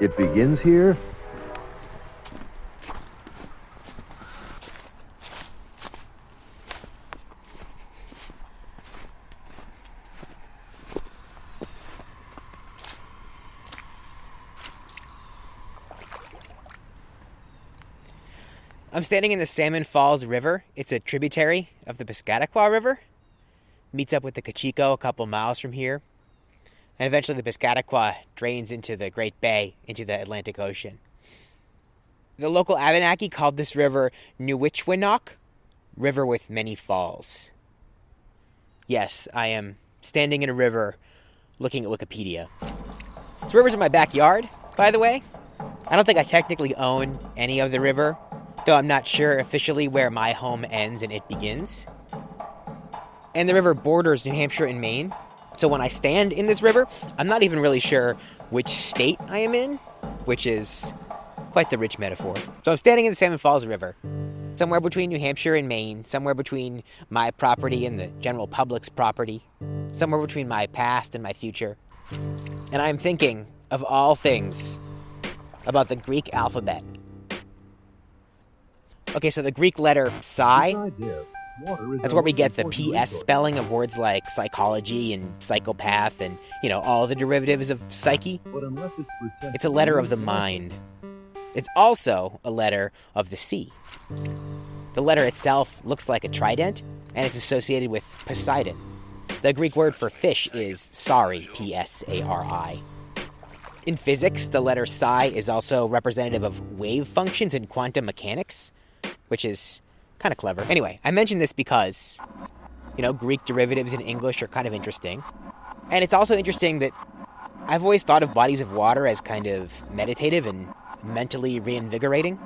It begins here? I'm standing in the Salmon Falls River. It's a tributary of the Piscataqua River. Meets up with the Cocheco a couple miles from here. And eventually the Piscataqua drains into the Great Bay, into the Atlantic Ocean. The local Abenaki called this river Nuichwinok, river with many falls. Yes, I am standing in a river looking at Wikipedia. This river's in my backyard, by the way. I don't think I technically own any of the river, though I'm not sure officially where my home ends and it begins. And the river borders New Hampshire and Maine. So when I stand in this river, I'm not even really sure which state I am in, which is quite the rich metaphor. So I'm standing in the Salmon Falls River, somewhere between New Hampshire and Maine, somewhere between my property and the general public's property, somewhere between my past and my future. And I'm thinking, of all things, about the Greek alphabet. Okay, so the Greek letter psi, that's where we get the PS spelling of words like psychology and psychopath and, all the derivatives of psyche. It's a letter of the mind. It's also a letter of the sea. The letter itself looks like a trident, and it's associated with Poseidon. The Greek word for fish is sari, P-S-A-R-I. In physics, the letter psi is also representative of wave functions in quantum mechanics, which is kind of clever. Anyway, I mention this because, Greek derivatives in English are kind of interesting. And it's also interesting that I've always thought of bodies of water as kind of meditative and mentally reinvigorating.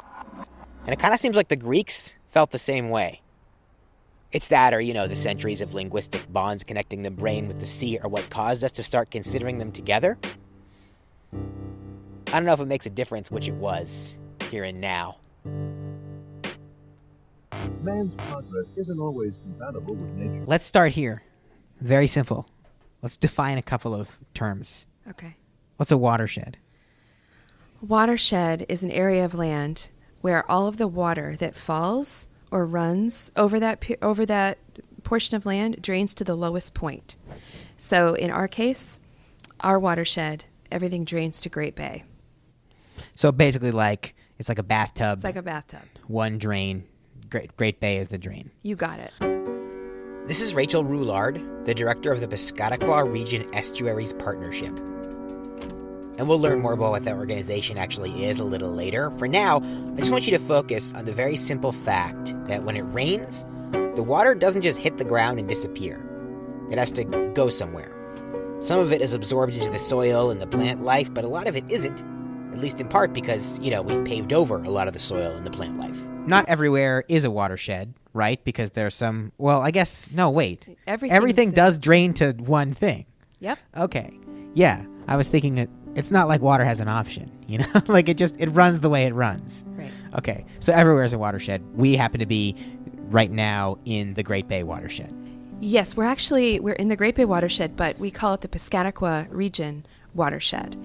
And it kind of seems like the Greeks felt the same way. It's that or, the centuries of linguistic bonds connecting the brain with the sea are what caused us to start considering them together. I don't know if it makes a difference which it was, here and now. Man's progress isn't always compatible with nature. Let's start here. Very simple. Let's define a couple of terms. Okay. What's a watershed? Watershed is an area of land where all of the water that falls or runs over that portion of land drains to the lowest point. So in our case, our watershed, everything drains to Great Bay. So basically it's like a bathtub. It's like a bathtub. One drain. Great Bay is the drain. You got it. This is Rachel Rouillard, the director of the Piscataqua Region Estuaries Partnership. And we'll learn more about what that organization actually is a little later. For now, I just want you to focus on the very simple fact that when it rains, the water doesn't just hit the ground and disappear. It has to go somewhere. Some of it is absorbed into the soil and the plant life, but a lot of it isn't, at least in part because, we've paved over a lot of the soil and the plant life. Not everywhere is a watershed, right? Because there's some, wait. Everything does drain to one thing. Yep. Okay. Yeah. I was thinking that it's not like water has an option, it runs the way it runs. Right. Okay. So everywhere is a watershed. We happen to be right now in the Great Bay watershed. Yes, we're in the Great Bay watershed, but we call it the Piscataqua Region watershed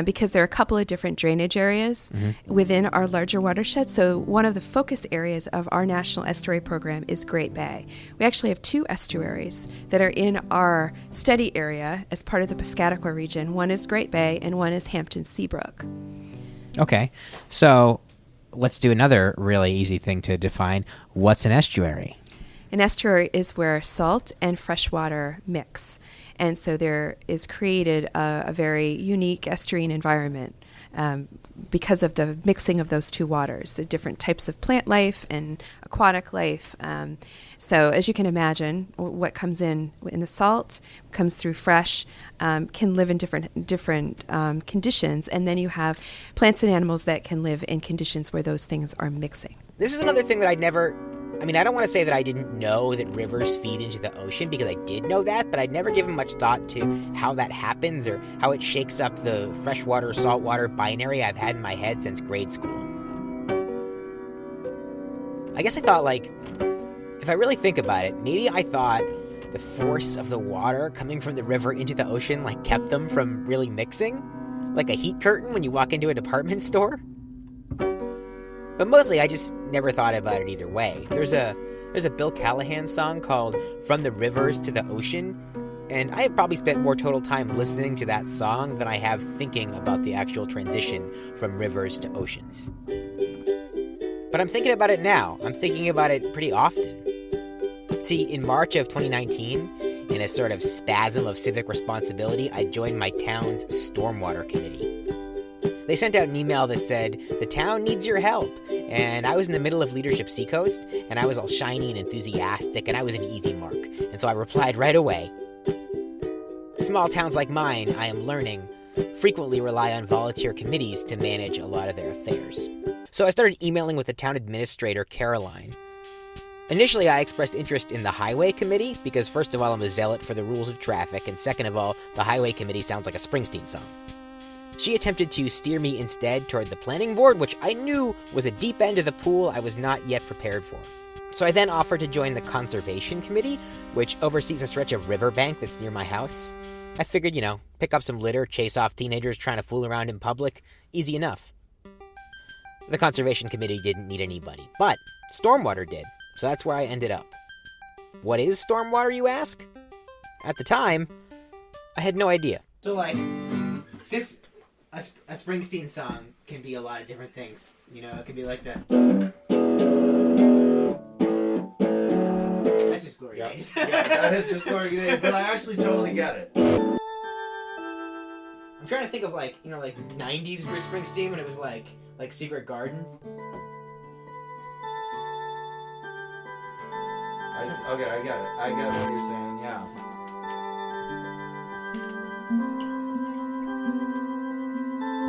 because there are a couple of different drainage areas within our larger watershed. So one of the focus areas of our National Estuary Program is Great Bay. We actually have two estuaries that are in our study area as part of the Piscataqua region. One is Great Bay and one is Hampton Seabrook. Okay, so let's do another really easy thing to define. What's an estuary? An estuary is where salt and fresh water mix. And so there is created a very unique estuarine environment because of the mixing of those two waters, the different types of plant life and aquatic life. So as you can imagine, what comes in the salt comes through fresh, can live in different conditions, and then you have plants and animals that can live in conditions where those things are mixing. This is another thing that I don't want to say that I didn't know that rivers feed into the ocean, because I did know that, but I'd never given much thought to how that happens or how it shakes up the freshwater, saltwater binary I've had in my head since grade school. I guess I thought, if I really think about it, maybe I thought the force of the water coming from the river into the ocean, kept them from really mixing. like a heat curtain when you walk into a department store. But mostly I just never thought about it either way. There's a Bill Callahan song called From the Rivers to the Ocean, and I have probably spent more total time listening to that song than I have thinking about the actual transition from rivers to oceans. But I'm thinking about it now. I'm thinking about it pretty often. See, in March of 2019, in a sort of spasm of civic responsibility, I joined my town's stormwater committee. They sent out an email that said, the town needs your help. And I was in the middle of Leadership Seacoast, and I was all shiny and enthusiastic, and I was an easy mark. And so I replied right away. Small towns like mine, I am learning, frequently rely on volunteer committees to manage a lot of their affairs. So I started emailing with the town administrator, Caroline. Initially, I expressed interest in the Highway Committee, because first of all, I'm a zealot for the rules of traffic, and second of all, the Highway Committee sounds like a Springsteen song. She attempted to steer me instead toward the Planning Board, which I knew was a deep end of the pool I was not yet prepared for. So I then offered to join the Conservation Committee, which oversees a stretch of riverbank that's near my house. I figured, pick up some litter, chase off teenagers trying to fool around in public, easy enough. The Conservation Committee didn't need anybody, but Stormwater did, so that's where I ended up. What is stormwater, you ask? At the time, I had no idea. So, a Springsteen song can be a lot of different things. It can be like that. That's just Glory Days. Yeah, that is just Glory Days, but I actually totally get it. I'm trying to think of 90s Bruce Springsteen when it was like Secret Garden. Okay, I get it. I get what you're saying, yeah.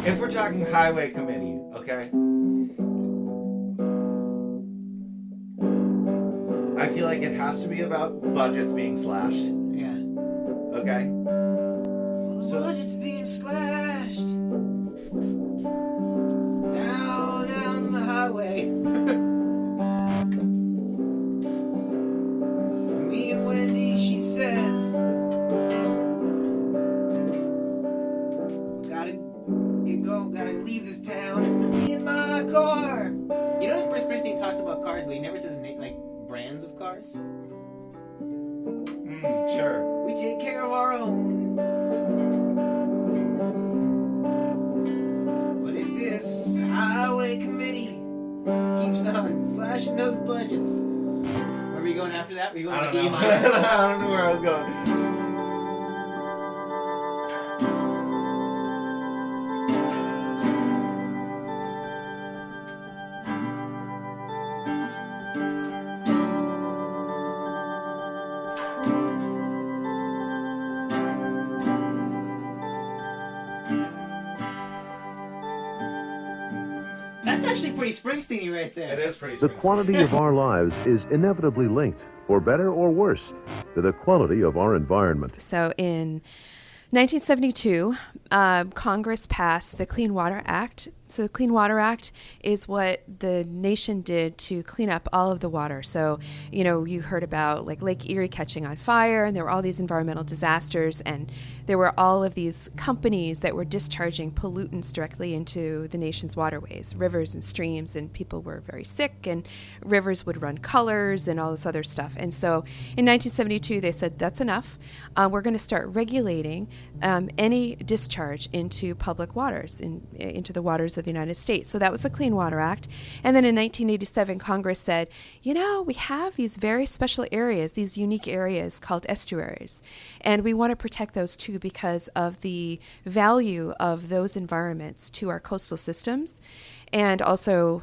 If we're talking Highway Committee, okay? I feel like it has to be about budgets being slashed. Yeah. Okay? Well, the budget's being slashed. Now down the highway. Me and Wendy, she says, gotta leave this town. Me in my car. Bruce Springsteen talks about cars, but he never says brands of cars. Sure. We take care of our own. But if this highway committee keeps on slashing those budgets, where are we going after that? Are we going I don't know. I don't know where I was going. That's actually pretty Springsteen-y right there. It is pretty The Springsteen. quality of our lives is inevitably linked, for better or worse, to the quality of our environment. So in 1972, Congress passed the Clean Water Act. So the Clean Water Act is what the nation did to clean up all of the water. So, you heard about Lake Erie catching on fire, and there were all these environmental disasters, and there were all of these companies that were discharging pollutants directly into the nation's waterways, rivers and streams, and people were very sick, and rivers would run colors and all this other stuff. And so in 1972, they said, that's enough. We're going to start regulating any discharge into public waters, into the waters of the United States. So that was the Clean Water Act. And then in 1987, Congress said, we have these very special areas, these unique areas called estuaries, and we want to protect those too because of the value of those environments to our coastal systems, and also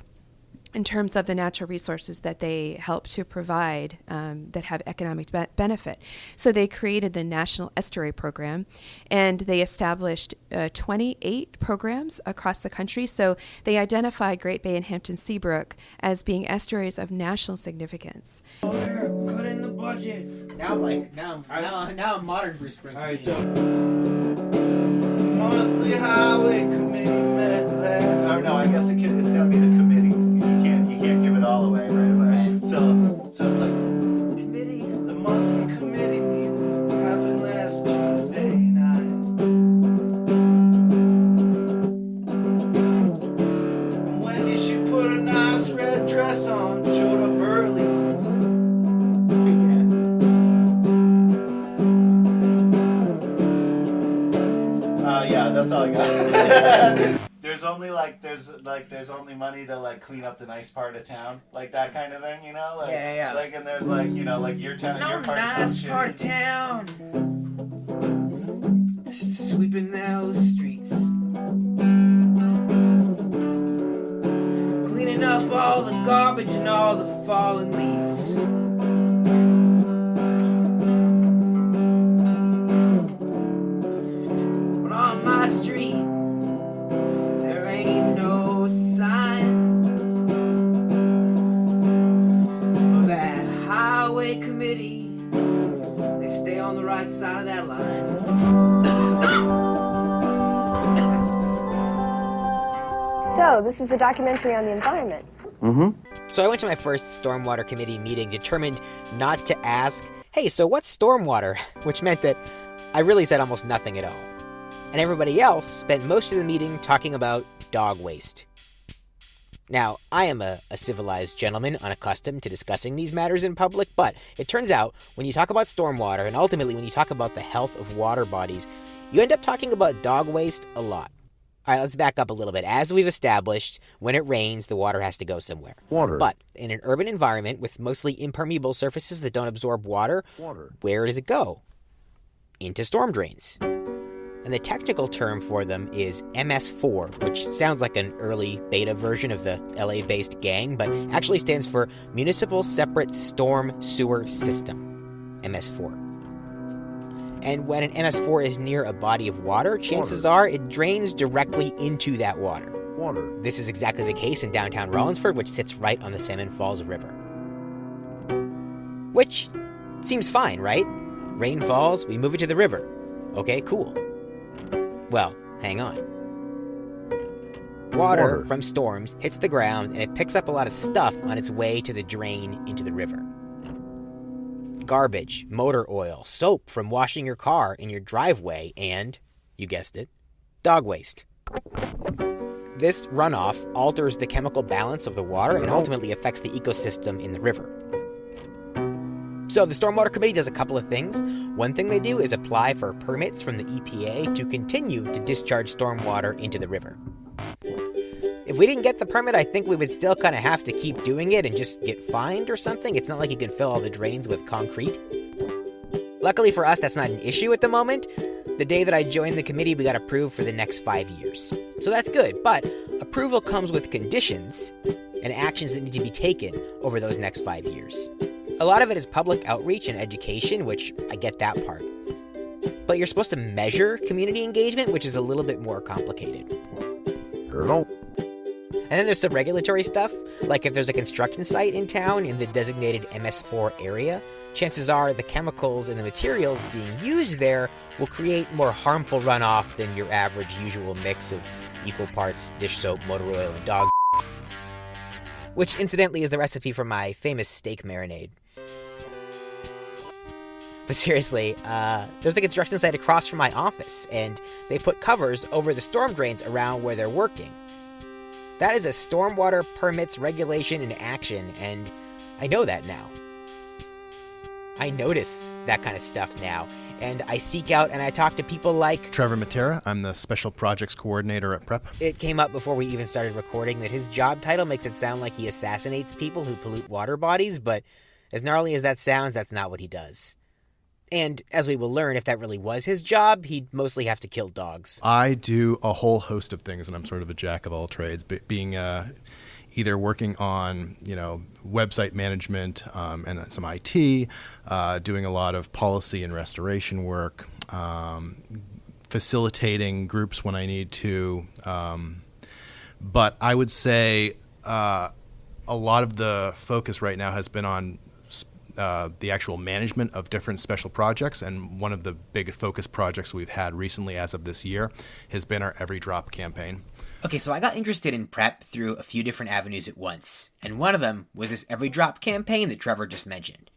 in terms of the natural resources that they help to provide that have economic benefit. So they created the National Estuary Program, and they established 28 programs across the country. So they identified Great Bay and Hampton Seabrook as being estuaries of national significance. Oh, they're cutting the budget. Now I'm modern Bruce Springsteen. All right, so monthly highway committee met there. Oh no, I guess it's gotta be the committee. You can't give it all away right away. So it's like Committee. the monthly committee meeting happened last Tuesday night. there's only money to like clean up the nice part of town, like that kind of thing, you know? Like, Yeah. Like, and there's like, you know, like your town, your part nice of part of town. Sweeping those streets. Cleaning up all the garbage and all the fallen leaves. But on my street, there ain't no sign of that highway committee. They stay on the right side of that line. So, this is a documentary on the environment. So I went to my first Stormwater Committee meeting determined not to ask, hey, so what's stormwater? Which meant that I really said almost nothing at all. And everybody else spent most of the meeting talking about dog waste. Now, I am a civilized gentleman unaccustomed to discussing these matters in public, but it turns out when you talk about stormwater, and ultimately when you talk about the health of water bodies, you end up talking about dog waste a lot. All right, let's back up a little bit. As we've established, when it rains, the water has to go somewhere. Water. But in an urban environment with mostly impermeable surfaces that don't absorb water, where does it go? Into storm drains. And the technical term for them is MS4, which sounds like an early beta version of the LA-based gang, but actually stands for Municipal Separate Storm Sewer System, MS4. And when an MS4 is near a body of water, chances are it drains directly into that water. This is exactly the case in downtown Rollinsford, which sits right on the Salmon Falls River. Which seems fine, right? Rain falls, we move it to the river. Okay, cool. Well, hang on. Water from storms hits the ground and it picks up a lot of stuff on its way to the drain into the river. Garbage, motor oil, soap from washing your car in your driveway, and, you guessed it, dog waste. This runoff alters the chemical balance of the water and ultimately affects the ecosystem in the river. So the Stormwater Committee does a couple of things. One thing they do is apply for permits from the EPA to continue to discharge stormwater into the river. If we didn't get the permit, I think we would still kind of have to keep doing it and just get fined or something. It's not like you can fill all the drains with concrete. Luckily for us, that's not an issue at the moment. The day that I joined the committee, we got approved for the next 5 years. So that's good, but approval comes with conditions and actions that need to be taken over those next 5 years. A lot of it is public outreach and education, which I get that part. But you're supposed to measure community engagement, which is a little bit more complicated. And then there's some regulatory stuff, like if there's a construction site in town in the designated MS4 area, chances are the chemicals and the materials being used there will create more harmful runoff than your average usual mix of equal parts dish soap, motor oil, and dog which incidentally is the recipe for my famous steak marinade. But seriously, there's a construction site across from my office, and they put covers over the storm drains around where they're working. That is a stormwater permits regulation in action, and I know that now. I notice that kind of stuff now, and I seek out and I talk to people like Trevor Mattera. I'm the Special Projects Coordinator at PrEP. It came up before we even started recording that his job title makes it sound like he assassinates people who pollute water bodies, but as gnarly as that sounds, that's not what he does. And as we will learn, if that really was his job, he'd mostly have to kill dogs. I do a whole host of things, and I'm sort of a jack of all trades, being either working on, website management and some IT, doing a lot of policy and restoration work, facilitating groups when I need to. But I would say a lot of the focus right now has been on the actual management of different special projects, and one of the big focus projects we've had recently as of this year has been our Every Drop campaign. Okay, so I got interested in PrEP through a few different avenues at once, and one of them was this Every Drop campaign that Trevor just mentioned.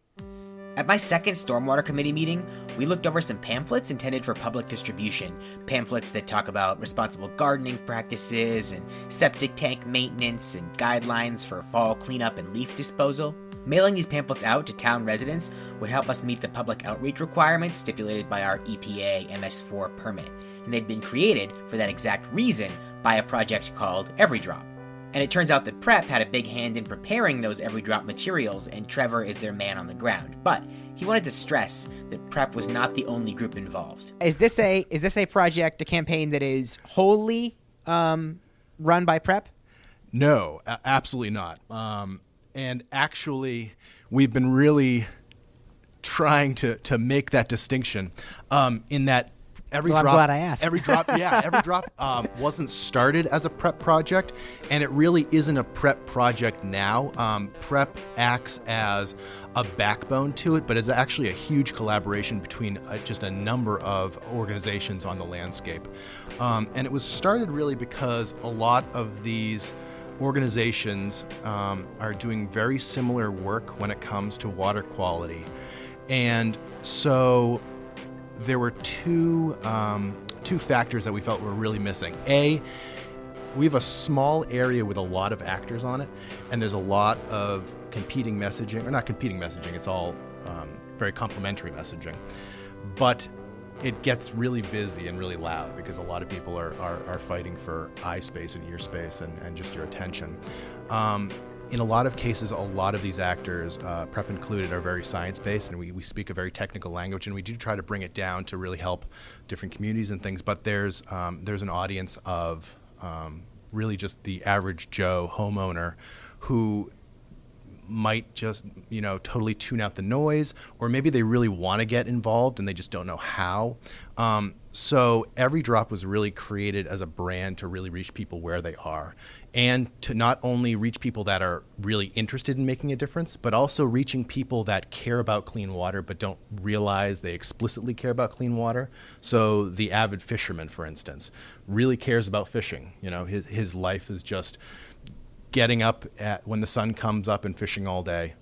At my second Stormwater Committee meeting, we looked over some pamphlets intended for public distribution, pamphlets that talk about responsible gardening practices and septic tank maintenance and guidelines for fall cleanup and leaf disposal. Mailing these pamphlets out to town residents would help us meet the public outreach requirements stipulated by our EPA MS4 permit, and they'd been created for that exact reason by a project called Every Drop. And it turns out that Prep had a big hand in preparing those Every Drop materials, and Trevor is their man on the ground. But he wanted to stress that Prep was not the only group involved. Is this a project, a campaign that is wholly run by Prep? No, absolutely not. And actually, we've been really trying to make that distinction in that Every Drop. I'm glad I asked. Every Drop wasn't started as a Prep project, and it really isn't a Prep project now. Prep acts as a backbone to it, but it's actually a huge collaboration between just a number of organizations on the landscape. And it was started really because a lot of these organizations are doing very similar work when it comes to water quality. And so there were two factors that we felt were really missing. A, we have a small area with a lot of actors on it, and there's a lot of competing messaging, or not competing messaging, it's all very complementary messaging. But it gets really busy and really loud because a lot of people are fighting for eye space and ear space and just your attention. In a lot of cases, a lot of these actors, Prep included, are very science-based, and we speak a very technical language, and we do try to bring it down to really help different communities and things. But there's an audience of really just the average Joe homeowner who might just, totally tune out the noise, or maybe they really want to get involved and they just don't know how. So Every Drop was really created as a brand to really reach people where they are, and to not only reach people that are really interested in making a difference, but also reaching people that care about clean water but don't realize they explicitly care about clean water. So the avid fisherman, for instance, really cares about fishing. His life is just getting up when the sun comes up and fishing all day.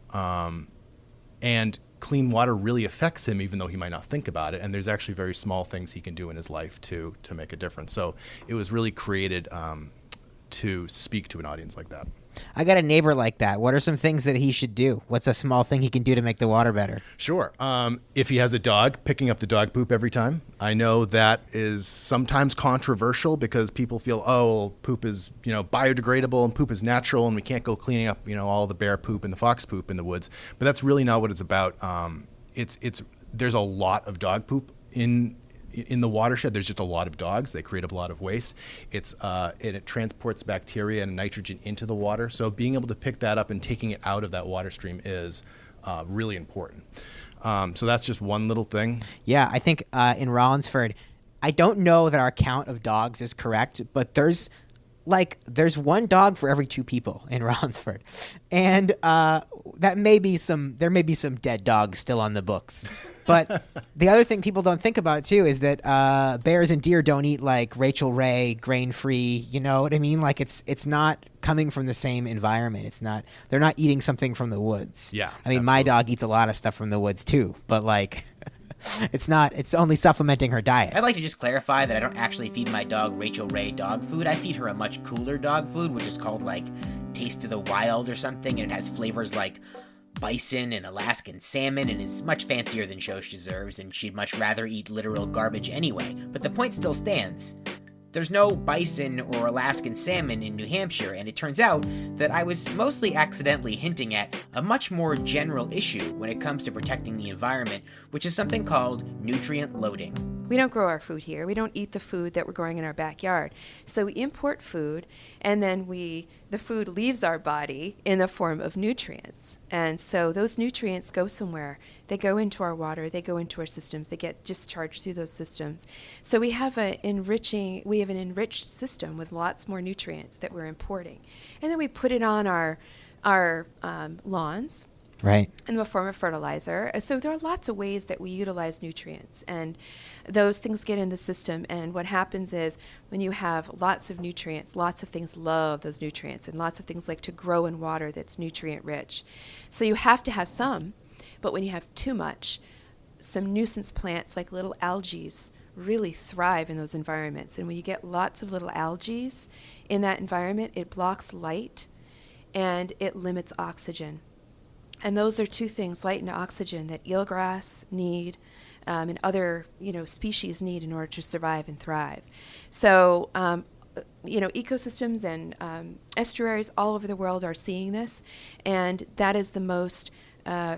And clean water really affects him, even though he might not think about it. And there's actually very small things he can do in his life to make a difference. So it was really created to speak to an audience like that. I got a neighbor like that. What are some things that he should do? What's a small thing he can do to make the water better? Sure. If he has a dog, picking up the dog poop every time. I know that is sometimes controversial because people feel, poop is biodegradable and poop is natural and we can't go cleaning up all the bear poop and the fox poop in the woods. But that's really not what it's about. There's a lot of dog poop in the watershed. There's just a lot of dogs. They create a lot of waste. And it transports bacteria and nitrogen into the water. So being able to pick that up and taking it out of that water stream is really important. So that's just one little thing. Yeah, I think in Rollinsford, I don't know that our count of dogs is correct, but there's one dog for every two people in Rollinsford, and there may be some dead dogs still on the books. But the other thing people don't think about too is that bears and deer don't eat like Rachel Ray grain-free. You know what I mean? Like it's not coming from the same environment. They're not eating something from the woods. Yeah, I mean, absolutely. My dog eats a lot of stuff from the woods too, but like. It's only supplementing her diet. I'd like to just clarify that I don't actually feed my dog Rachel Ray dog food. I feed her a much cooler dog food, which is called like Taste of the Wild or something, and it has flavors like bison and Alaskan salmon and is much fancier than Shosh deserves, and she'd much rather eat literal garbage anyway. But the point still stands. There's no bison or Alaskan salmon in New Hampshire, and it turns out that I was mostly accidentally hinting at a much more general issue when it comes to protecting the environment, which is something called nutrient loading. We don't grow our food here. We don't eat the food that we're growing in our backyard. So we import food, and then the food leaves our body in the form of nutrients. And so those nutrients go somewhere. They go into our water. They go into our systems. They get discharged through those systems. So we have an enriched system with lots more nutrients that we're importing. And then we put it on our lawns. Right. In the form of fertilizer. So there are lots of ways that we utilize nutrients, and those things get in the system. And what happens is when you have lots of nutrients, lots of things love those nutrients, and lots of things like to grow in water that's nutrient rich. So you have to have some, but when you have too much, some nuisance plants like little algae really thrive in those environments. And when you get lots of little algae in that environment, it blocks light and it limits oxygen. And those are two things, light and oxygen, that eelgrass need and other species need in order to survive and thrive. So ecosystems and estuaries all over the world are seeing this, and that is the most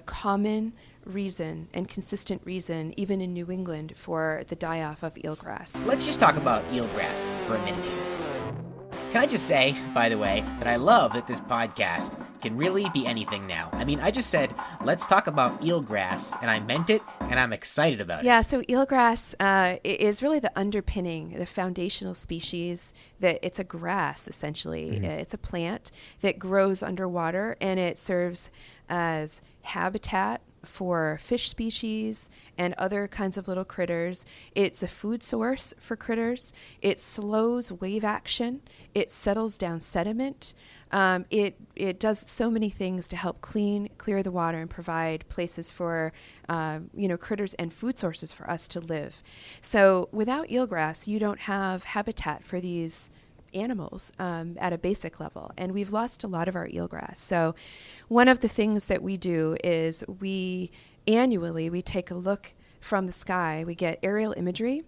common reason and consistent reason, even in New England, for the die-off of eelgrass. Let's just talk about eelgrass for a minute here. Can I just say, by the way, that I love that this podcast can really be anything now. I mean, I just said, let's talk about eelgrass, and I meant it, and I'm excited about it. Yeah, so eelgrass is really the underpinning, the foundational species. That it's a grass, essentially. Mm-hmm. It's a plant that grows underwater, and it serves as habitat for fish species and other kinds of little critters. It's a food source for critters. It slows wave action. It settles down sediment. It does so many things to help clear the water and provide places for critters and food sources for us to live. So without eelgrass, you don't have habitat for these animals at a basic level, and we've lost a lot of our eelgrass. So one of the things that we do is annually we take a look from the sky. We get aerial imagery,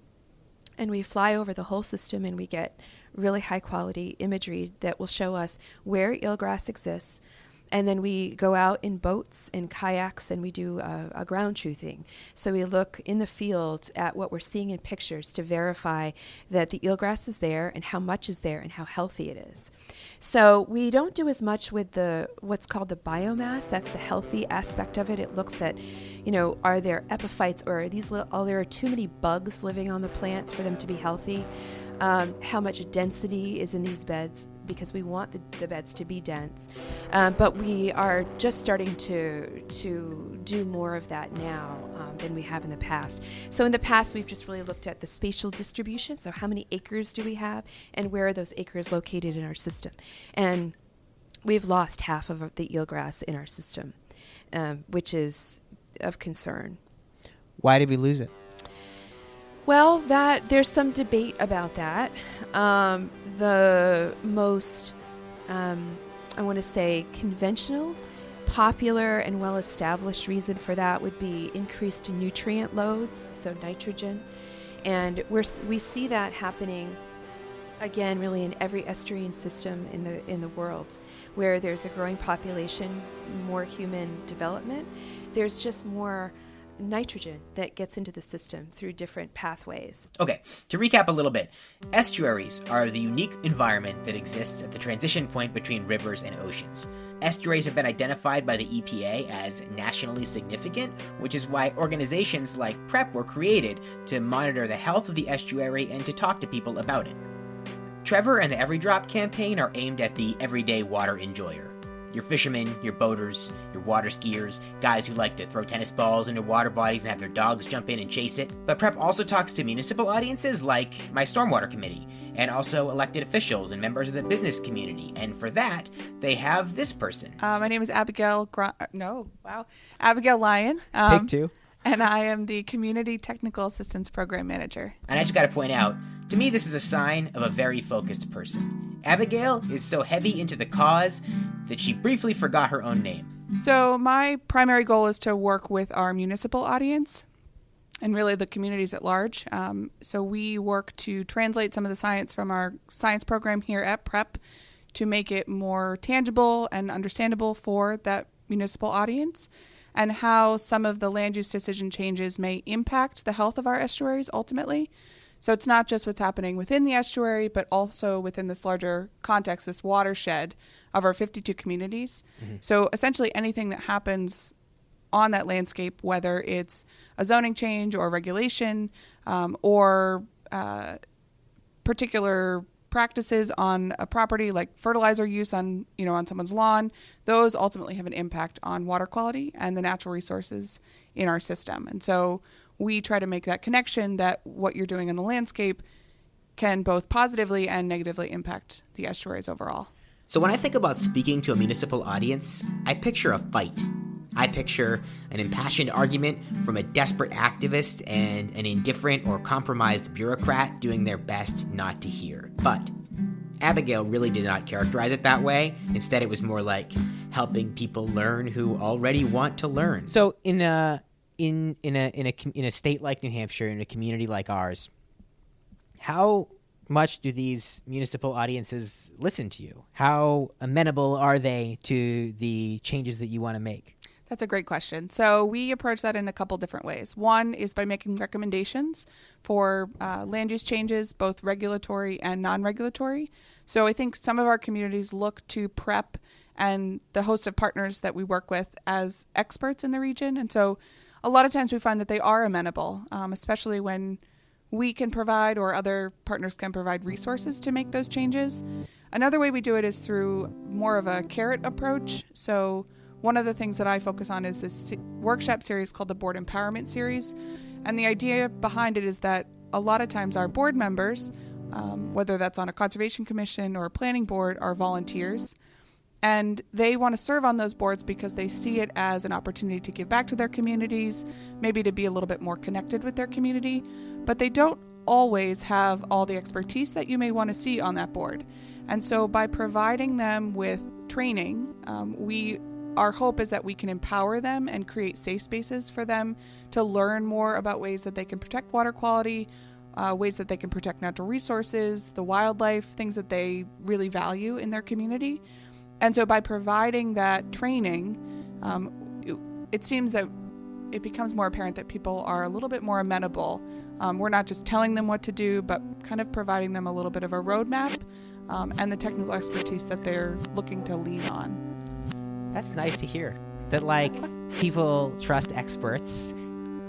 and we fly over the whole system, and we get really high quality imagery that will show us where eelgrass exists. And then we go out in boats and kayaks, and we do a ground truthing. So we look in the field at what we're seeing in pictures to verify that the eelgrass is there and how much is there and how healthy it is. So we don't do as much with what's called the biomass. That's the healthy aspect of it. It looks at, are there epiphytes, or are there too many bugs living on the plants for them to be healthy? How much density is in these beds, because we want the beds to be dense. But we are just starting to do more of that now than we have in the past. So in the past, we've just really looked at the spatial distribution. So how many acres do we have, and where are those acres located in our system? And we've lost half of the eelgrass in our system, which is of concern. Why did we lose it? Well, there's some debate about that. The most, I want to say, conventional, popular, and well-established reason for that would be increased nutrient loads, so nitrogen. And we see that happening, again, really in every estuarine system in the world, where there's a growing population, more human development. There's just more nitrogen that gets into the system through different pathways. Okay, to recap a little bit, estuaries are the unique environment that exists at the transition point between rivers and oceans. Estuaries have been identified by the EPA as nationally significant, which is why organizations like PrEP were created to monitor the health of the estuary and to talk to people about it. Trevor and the Every Drop campaign are aimed at the everyday water enjoyer. Your fishermen, your boaters, your water skiers, guys who like to throw tennis balls into water bodies and have their dogs jump in and chase it. But PrEP also talks to municipal audiences like my stormwater committee, and also elected officials and members of the business community. And for that, they have this person. My name is Abigail. Abigail Lyon. Take two. And I am the Community Technical Assistance Program Manager. And I just got to point out, to me, this is a sign of a very focused person. Abigail is so heavy into the cause that she briefly forgot her own name. So my primary goal is to work with our municipal audience and really the communities at large. So we work to translate some of the science from our science program here at PrEP to make it more tangible and understandable for that municipal audience, and how some of the land use decision changes may impact the health of our estuaries ultimately. So it's not just what's happening within the estuary, but also within this larger context, this watershed of our 52 communities. Mm-hmm. So essentially anything that happens on that landscape, whether it's a zoning change or regulation or particular practices on a property like fertilizer use on someone's lawn, those ultimately have an impact on water quality and the natural resources in our system. And so we try to make that connection that what you're doing in the landscape can both positively and negatively impact the estuaries overall. So when I think about speaking to a municipal audience, I picture a fight. I picture an impassioned argument from a desperate activist and an indifferent or compromised bureaucrat doing their best not to hear. But Abigail really did not characterize it that way. Instead, it was more like helping people learn who already want to learn. So in a state like New Hampshire, in a community like ours, how much do these municipal audiences listen to you? How amenable are they to the changes that you want to make? That's a great question. So we approach that in a couple different ways. One is by making recommendations for land use changes, both regulatory and non-regulatory. So I think some of our communities look to PrEP and the host of partners that we work with as experts in the region. And so a lot of times we find that they are amenable, especially when we can provide or other partners can provide resources to make those changes. Another way we do it is through more of a carrot approach. So one of the things that I focus on is this workshop series called the Board Empowerment Series. And the idea behind it is that a lot of times our board members, whether that's on a conservation commission or a planning board, are volunteers. And they want to serve on those boards because they see it as an opportunity to give back to their communities, maybe to be a little bit more connected with their community. But they don't always have all the expertise that you may want to see on that board. And so by providing them with training, our hope is that we can empower them and create safe spaces for them to learn more about ways that they can protect water quality, ways that they can protect natural resources, the wildlife, things that they really value in their community. And so by providing that training, it seems that it becomes more apparent that people are a little bit more amenable. We're not just telling them what to do, but kind of providing them a little bit of a roadmap and the technical expertise that they're looking to lean on. That's nice to hear. That, like, people trust experts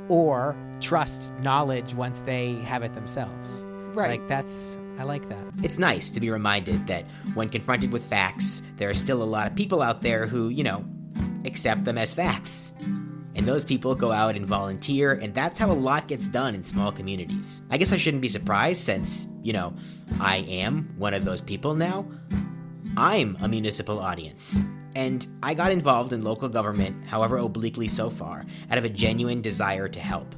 or trust knowledge once they have it themselves. Right. Like, I like that. It's nice to be reminded that when confronted with facts, there are still a lot of people out there who, accept them as facts. And those people go out and volunteer, and that's how a lot gets done in small communities. I guess I shouldn't be surprised since, I am one of those people now. I'm a municipal audience. And I got involved in local government, however obliquely so far, out of a genuine desire to help.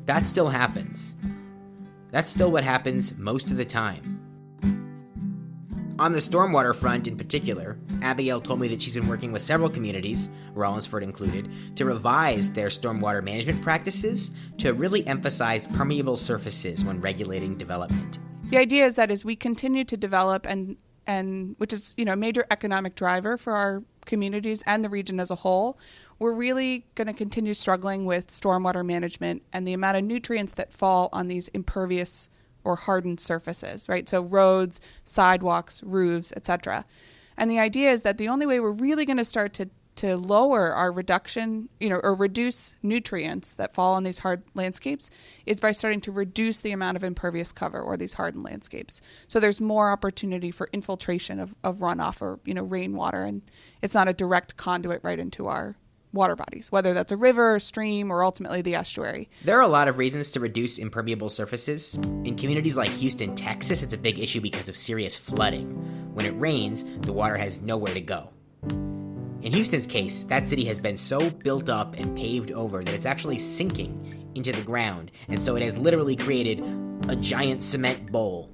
That still happens. That's still what happens most of the time. On the stormwater front in particular, Abigail told me that she's been working with several communities, Rollinsford included, to revise their stormwater management practices to really emphasize permeable surfaces when regulating development. The idea is that as we continue to develop and which is, a major economic driver for our communities and the region as a whole, we're really going to continue struggling with stormwater management and the amount of nutrients that fall on these impervious or hardened surfaces, right? So roads, sidewalks, roofs, etc. And the idea is that the only way we're really going to start to lower our reduction, or reduce nutrients that fall on these hard landscapes is by starting to reduce the amount of impervious cover or these hardened landscapes. So there's more opportunity for infiltration of runoff or, rainwater, and it's not a direct conduit right into our water bodies, whether that's a river, a stream, or ultimately the estuary. There are a lot of reasons to reduce impermeable surfaces. In communities like Houston, Texas, it's a big issue because of serious flooding. When it rains, the water has nowhere to go. In Houston's case, that city has been so built up and paved over that it's actually sinking into the ground, and so it has literally created a giant cement bowl.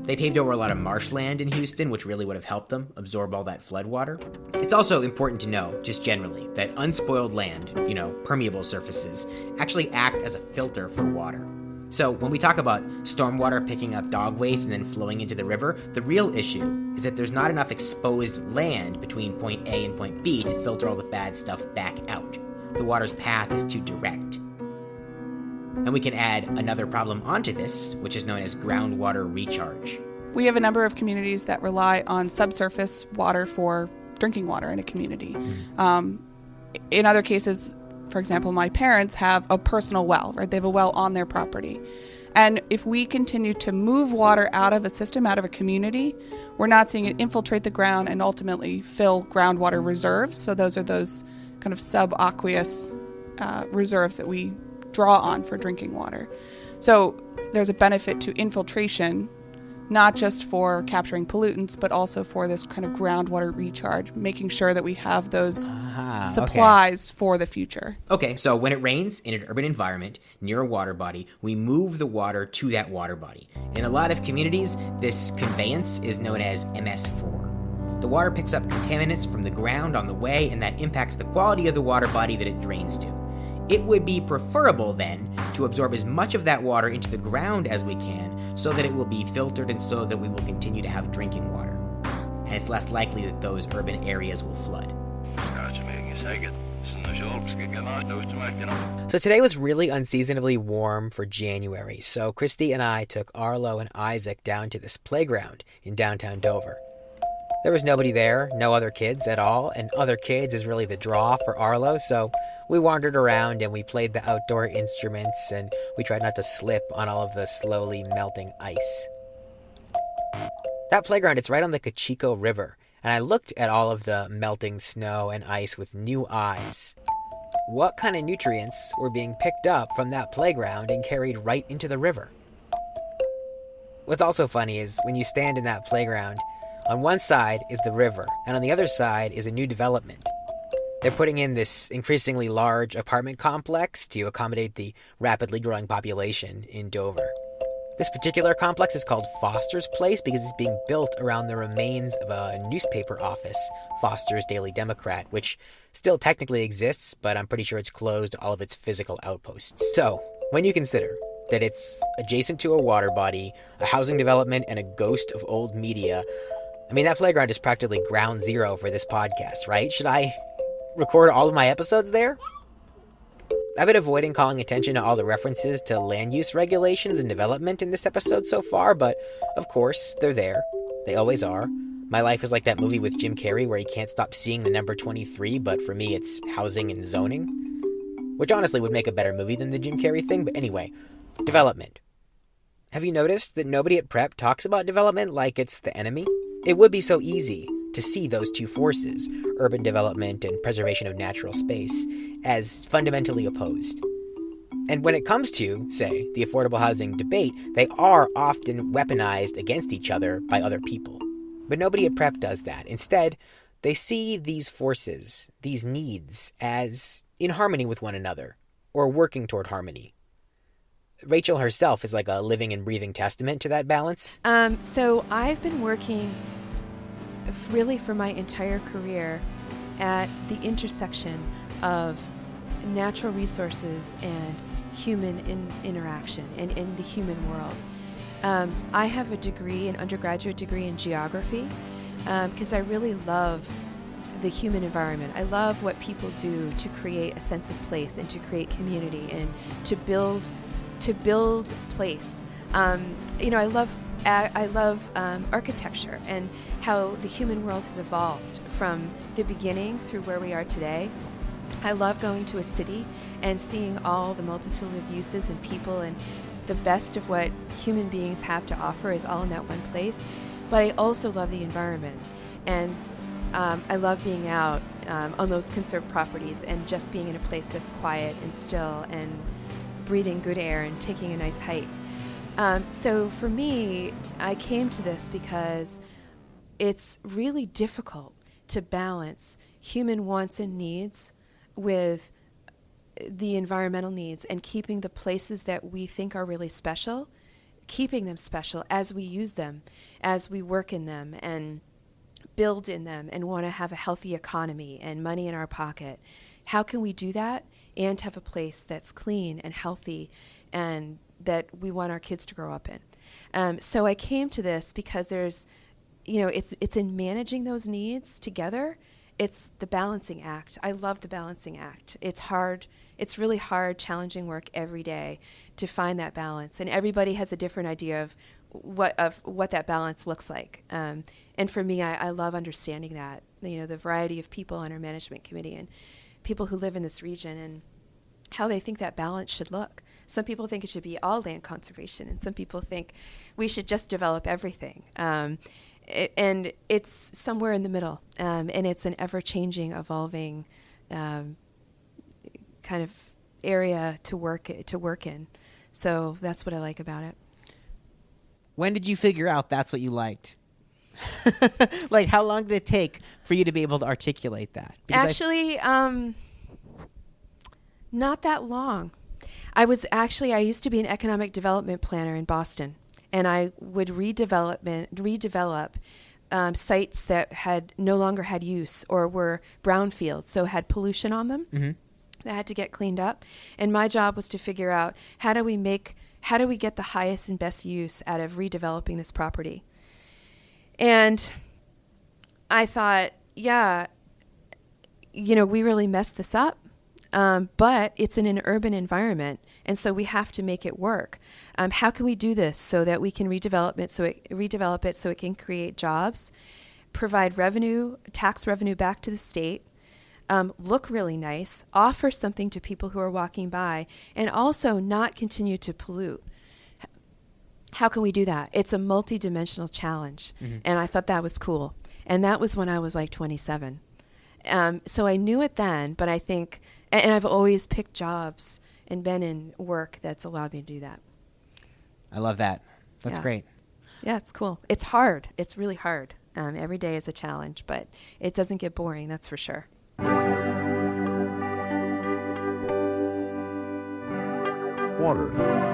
They paved over a lot of marshland in Houston, which really would have helped them absorb all that floodwater. It's also important to know, just generally, that unspoiled land, permeable surfaces, actually act as a filter for water. So when we talk about stormwater picking up dog waste and then flowing into the river, the real issue is that there's not enough exposed land between point A and point B to filter all the bad stuff back out. The water's path is too direct. And we can add another problem onto this, which is known as groundwater recharge. We have a number of communities that rely on subsurface water for drinking water in a community. In other cases, for example, my parents have a personal well, right? They have a well on their property. And if we continue to move water out of a system, out of a community, we're not seeing it infiltrate the ground and ultimately fill groundwater reserves. So those are those kind of subaqueous reserves that we draw on for drinking water. So there's a benefit to infiltration, not just for capturing pollutants, but also for this kind of groundwater recharge, making sure that we have those supplies for the future. Okay, so when it rains in an urban environment near a water body, we move the water to that water body. In a lot of communities, this conveyance is known as MS4. The water picks up contaminants from the ground on the way, and that impacts the quality of the water body that it drains to. It would be preferable then to absorb as much of that water into the ground as we can so that it will be filtered and so that we will continue to have drinking water. And it's less likely that those urban areas will flood. So today was really unseasonably warm for January, so Christy and I took Arlo and Isaac down to this playground in downtown Dover. There was nobody there, no other kids at all, and other kids is really the draw for Arlo, so we wandered around and we played the outdoor instruments and we tried not to slip on all of the slowly melting ice. That playground, it's right on the Kachiko River, and I looked at all of the melting snow and ice with new eyes. What kind of nutrients were being picked up from that playground and carried right into the river? What's also funny is when you stand in that playground, on one side is the river, and on the other side is a new development. They're putting in this increasingly large apartment complex to accommodate the rapidly growing population in Dover. This particular complex is called Foster's Place because it's being built around the remains of a newspaper office, Foster's Daily Democrat, which still technically exists, but I'm pretty sure it's closed all of its physical outposts. So, when you consider that it's adjacent to a water body, a housing development, and a ghost of old media, I mean, that playground is practically ground zero for this podcast, right? Should I record all of my episodes there? I've been avoiding calling attention to all the references to land use regulations and development in this episode so far, but of course, they're there. They always are. My life is like that movie with Jim Carrey where he can't stop seeing the number 23, but for me it's housing and zoning. Which honestly would make a better movie than the Jim Carrey thing, but anyway, development. Have you noticed that nobody at Prep talks about development like it's the enemy? It would be so easy to see those two forces, urban development and preservation of natural space, as fundamentally opposed. And when it comes to, say, the affordable housing debate, they are often weaponized against each other by other people. But nobody at Prep does that. Instead, they see these forces, these needs, as in harmony with one another, or working toward harmony. Rachel herself is like a living and breathing testament to that balance. So I've been working really for my entire career at the intersection of natural resources and human interaction and in the human world. I have a degree, an undergraduate degree in geography, because I really love the human environment. I love what people do to create a sense of place and to create community and to build place. I love architecture and how the human world has evolved from the beginning through where we are today. I love going to a city and seeing all the multitude of uses and people, and the best of what human beings have to offer is all in that one place. But I also love the environment, and I love being out on those conserved properties and just being in a place that's quiet and still and breathing good air and taking a nice hike. So for me, I came to this because it's really difficult to balance human wants and needs with the environmental needs and keeping the places that we think are really special, keeping them special as we use them, as we work in them and build in them and want to have a healthy economy and money in our pocket. How can we do that and have a place that's clean and healthy and that we want our kids to grow up in? So I came to this because there's, it's in managing those needs together. It's the balancing act. I love the balancing act. It's hard. It's really hard, challenging work every day to find that balance. And everybody has a different idea of what that balance looks like. And for me, I love understanding that, the variety of people on our management committee and people who live in this region and how they think that balance should look. Some people think it should be all land conservation, and some people think we should just develop everything. And it's somewhere in the middle, and it's an ever-changing, evolving kind of area to work in. So that's what I like about it. When did you figure out that's what you liked? Like, how long did it take for you to be able to articulate that? Because actually, not that long. I used to be an economic development planner in Boston, and I would redevelop sites that had no longer had use or were brownfields, so had pollution on them. Mm-hmm. That had to get cleaned up. And my job was to figure out how do we make How do we get the highest and best use out of redeveloping this property? And I thought, yeah, we really messed this up, but it's in an urban environment, and so we have to make it work. How can we do this so that we can redevelop it so it can create jobs, provide tax revenue back to the state, look really nice, offer something to people who are walking by, and also not continue to pollute? How can we do that? It's a multi-dimensional challenge, and I thought that was cool. And that was when I was like 27. So I knew it then, but I think, and I've always picked jobs and been in work that's allowed me to do that. I love that. That's great. Yeah, it's cool. It's hard. It's really hard. Every day is a challenge, but it doesn't get boring, that's for sure. Water.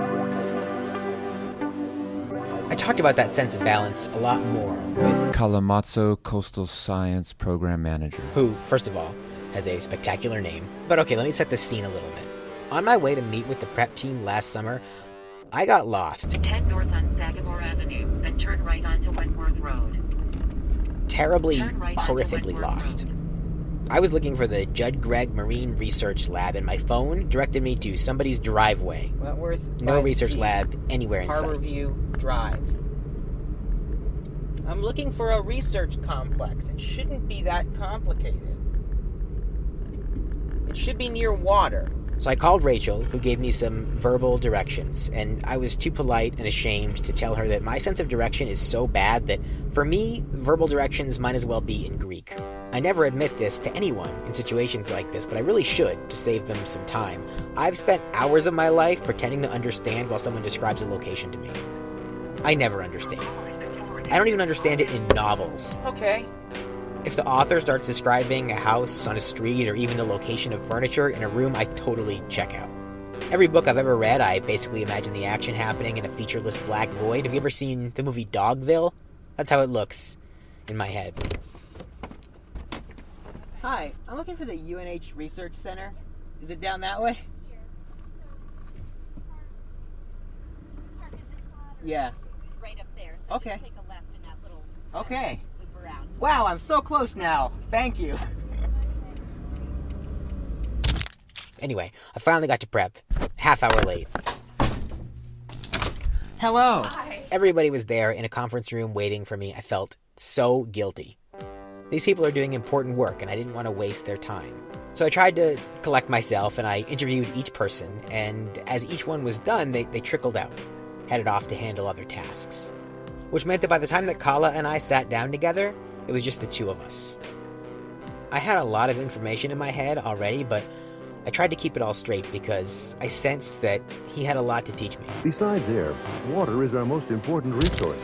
I talked about that sense of balance a lot more with Kalle Matso, Coastal Science Program Manager. who, first of all, has a spectacular name. But okay, let me set the scene a little bit. On my way to meet with the prep team last summer, I got lost. Head north on Sagamore Avenue, then turn right onto Wentworth Road. Terribly, Turn right onto horrifically Wentworth lost. Road. I was looking for the Judd Gregg Marine Research Lab, and my phone directed me to somebody's driveway. Wentworth. No research lab anywhere in sight. Harborview Drive. I'm looking for a research complex. It shouldn't be that complicated. It should be near water. So I called Rachel, who gave me some verbal directions, and I was too polite and ashamed to tell her that my sense of direction is so bad that, for me, verbal directions might as well be in Greek. I never admit this to anyone in situations like this, but I really should to save them some time. I've spent hours of my life pretending to understand while someone describes a location to me. I never understand. I don't even understand it in novels. Okay. If the author starts describing a house on a street or even the location of furniture in a room, I totally check out. Every book I've ever read, I basically imagine the action happening in a featureless black void. Have you ever seen the movie Dogville? That's how it looks in my head. Hi, I'm looking for the UNH Research Center. Is it down that way? Yeah. Right up there. So Okay. just take a left in that little Okay. loop around. Wow, I'm so close now. Thank you. Anyway, I finally got to prep. Half hour late. Hello. Everybody was there in a conference room waiting for me. I felt so guilty. These people are doing important work, and I didn't want to waste their time. So I tried to collect myself, and I interviewed each person, and as each one was done, they trickled out, headed off to handle other tasks. Which meant that by the time that Kalle and I sat down together, it was just the two of us. I had a lot of information in my head already, but I tried to keep it all straight because I sensed that he had a lot to teach me. Besides air, water is our most important resource.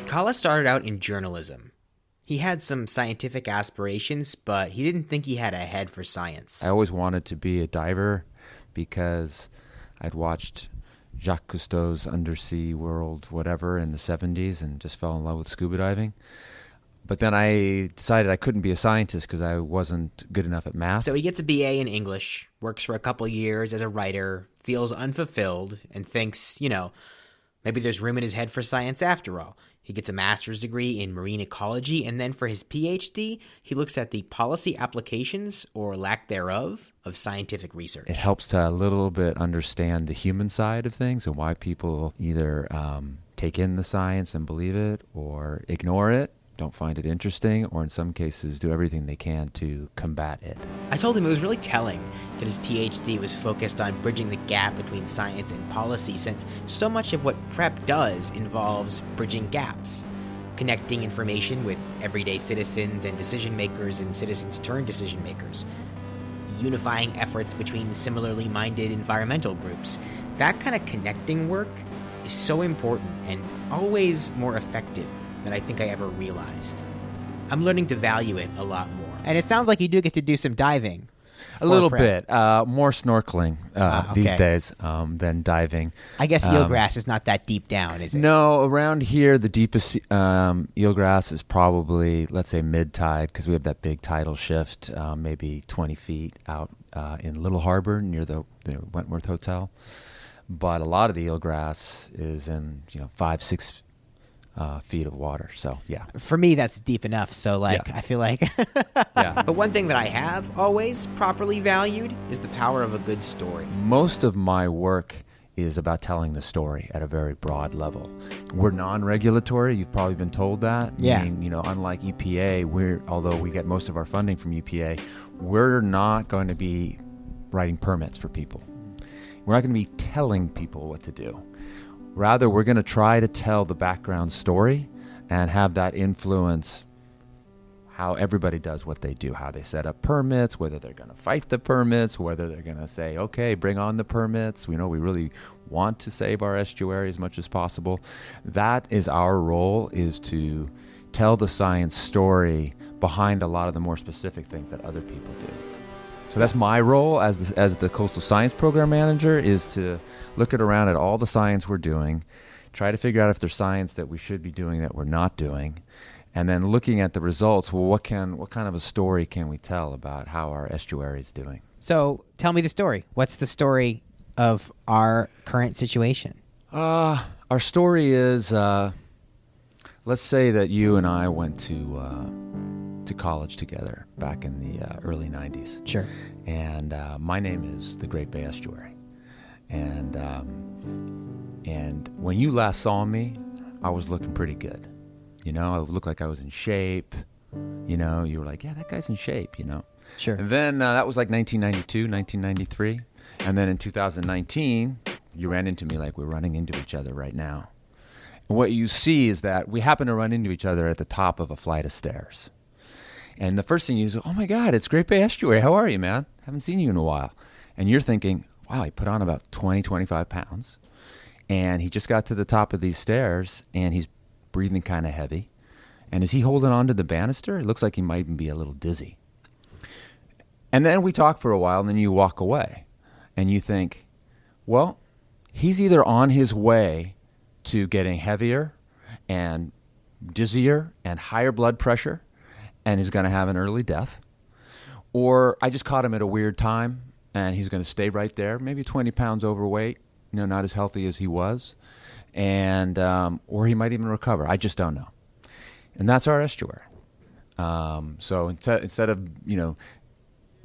Kalle started out in journalism. He had some scientific aspirations, but he didn't think he had a head for science. I always wanted to be a diver because I'd watched Jacques Cousteau's Undersea World whatever in the 70s and just fell in love with scuba diving. But then I decided I couldn't be a scientist because I wasn't good enough at math. So he gets a BA in English, works for a couple years as a writer, feels unfulfilled, and thinks, maybe there's room in his head for science after all. He gets a master's degree in marine ecology, and then for his PhD, he looks at the policy applications, or lack thereof, of scientific research. It helps to a little bit understand the human side of things and why people either take in the science and believe it or ignore it, don't find it interesting, or in some cases do everything they can to combat it. I told him it was really telling that his PhD was focused on bridging the gap between science and policy, since so much of what prep does involves bridging gaps, connecting information with everyday citizens and decision makers and citizens turned decision makers, unifying efforts between similarly minded environmental groups. That kind of connecting work is so important and always more effective than I think I ever realized. I'm learning to value it a lot more. And it sounds like you do get to do some diving. A little prep. bit. More snorkeling these days than diving. I guess eelgrass is not that deep down, is it? No, around here, the deepest eelgrass is probably, let's say, mid-tide, because we have that big tidal shift, maybe 20 feet out in Little Harbor near the Wentworth Hotel. but a lot of the eelgrass is in 5-6 feet of water. So yeah, For me, that's deep enough. So Yeah. I feel like. yeah. But one thing that I have always properly valued is the power of a good story. Most of my work is about telling the story at a very broad level. We're non-regulatory. You've probably been told that. Yeah. Meaning, unlike EPA, although we get most of our funding from EPA, we're not going to be writing permits for people. We're not going to be telling people what to do. Rather, we're going to try to tell the background story and have that influence how everybody does what they do, how they set up permits, whether they're going to fight the permits, whether they're going to say, okay, bring on the permits. We really want to save our estuary as much as possible. That is our role, is to tell the science story behind a lot of the more specific things that other people do. So that's my role as the Coastal Science Program Manager, is to look around at all the science we're doing, try to figure out if there's science that we should be doing that we're not doing, and then looking at the results. Well, what kind of a story can we tell about how our estuary is doing? So tell me the story. What's the story of our current situation? Our story is, let's say that you and I went to college together back in the early 90s. Sure. And my name is the Great Bay Estuary. And when you last saw me, I was looking pretty good. I looked like I was in shape. You were like, yeah, that guy's in shape, Sure. And then that was like 1992, 1993. And then in 2019, you ran into me like we're running into each other right now. And what you see is that we happen to run into each other at the top of a flight of stairs. And the first thing you say, oh my God, it's Great Bay Estuary. How are you, man? Haven't seen you in a while. And you're thinking, wow, he put on about 20, 25 pounds. And he just got to the top of these stairs, and he's breathing kind of heavy. And is he holding on to the banister? It looks like he might even be a little dizzy. And then we talk for a while, and then you walk away. And you think, well, he's either on his way to getting heavier and dizzier and higher blood pressure and is going to have an early death, or I just caught him at a weird time and he's going to stay right there, maybe 20 pounds overweight, not as healthy as he was, and or he might even recover. I just don't know. And that's our estuary. So instead of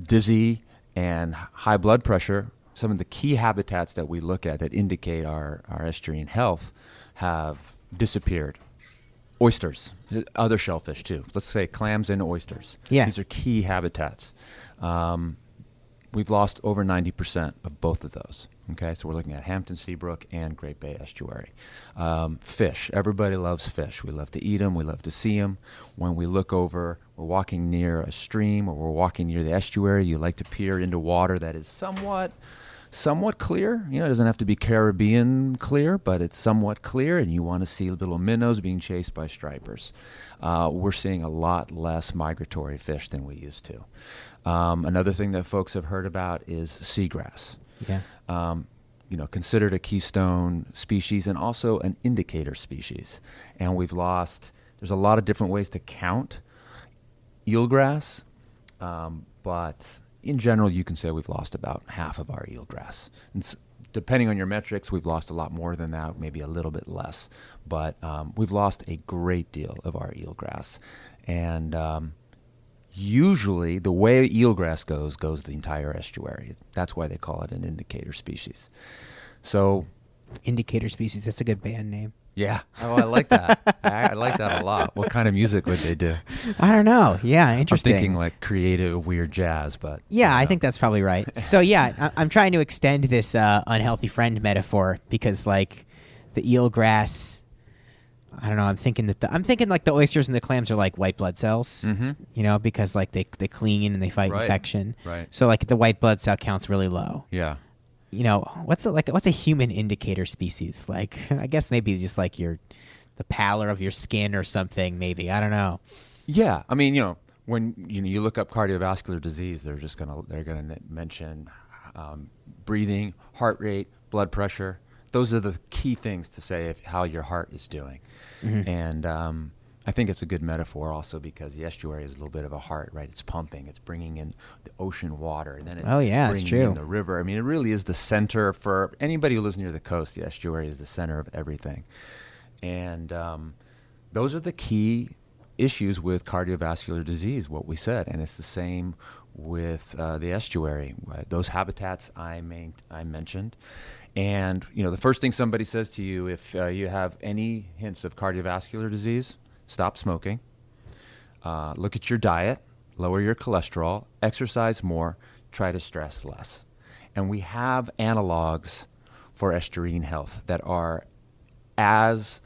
dizzy and high blood pressure, some of the key habitats that we look at that indicate our estuarine health have disappeared. Oysters, other shellfish too. Let's say clams and oysters. Yeah. These are key habitats. We've lost over 90% of both of those. Okay, so we're looking at Hampton Seabrook and Great Bay Estuary. Fish. Everybody loves fish. We love to eat them. We love to see them. When we look over, we're walking near a stream or we're walking near the estuary, you like to peer into water that is somewhat clear. It doesn't have to be Caribbean clear, but it's somewhat clear, and you want to see little minnows being chased by stripers. We're seeing a lot less migratory fish than we used to. Another thing that folks have heard about is seagrass. Yeah. Considered a keystone species and also an indicator species. And there's a lot of different ways to count eelgrass, but in general, you can say we've lost about half of our eelgrass. And depending on your metrics, we've lost a lot more than that, maybe a little bit less. But we've lost a great deal of our eelgrass. And usually, the way eelgrass goes the entire estuary. That's why they call it an indicator species. So, Indicator species. That's a good band name. yeah. Oh, I like that. I like that a lot. What kind of music would they do? I don't know. Yeah, interesting. I'm thinking like creative, weird jazz, but... Yeah, I think that's probably right. So yeah, I'm trying to extend this unhealthy friend metaphor because like the eelgrass, I don't know. I'm thinking like the oysters and the clams are like white blood cells, because like they clean and they fight infection. Right. So like the white blood cell count's really low. Yeah. What's a human indicator species? Like I guess maybe just like the pallor of your skin or something. Maybe I don't know. Yeah, I mean, when you look up cardiovascular disease, they're gonna mention breathing, heart rate, blood pressure. Those are the key things to say how your heart is doing. Mm-hmm. And I think it's a good metaphor also because the estuary is a little bit of a heart, right? It's pumping. It's bringing in the ocean water, and then it's it's bringing true. in the river. I mean, it really is the center for anybody who lives near the coast. The estuary is the center of everything. And those are the key issues with cardiovascular disease, what we said. And it's the same with the estuary, those habitats I mentioned. And, the first thing somebody says to you if you have any hints of cardiovascular disease, stop smoking, look at your diet, lower your cholesterol, exercise more, try to stress less. And we have analogs for estuarine health that are as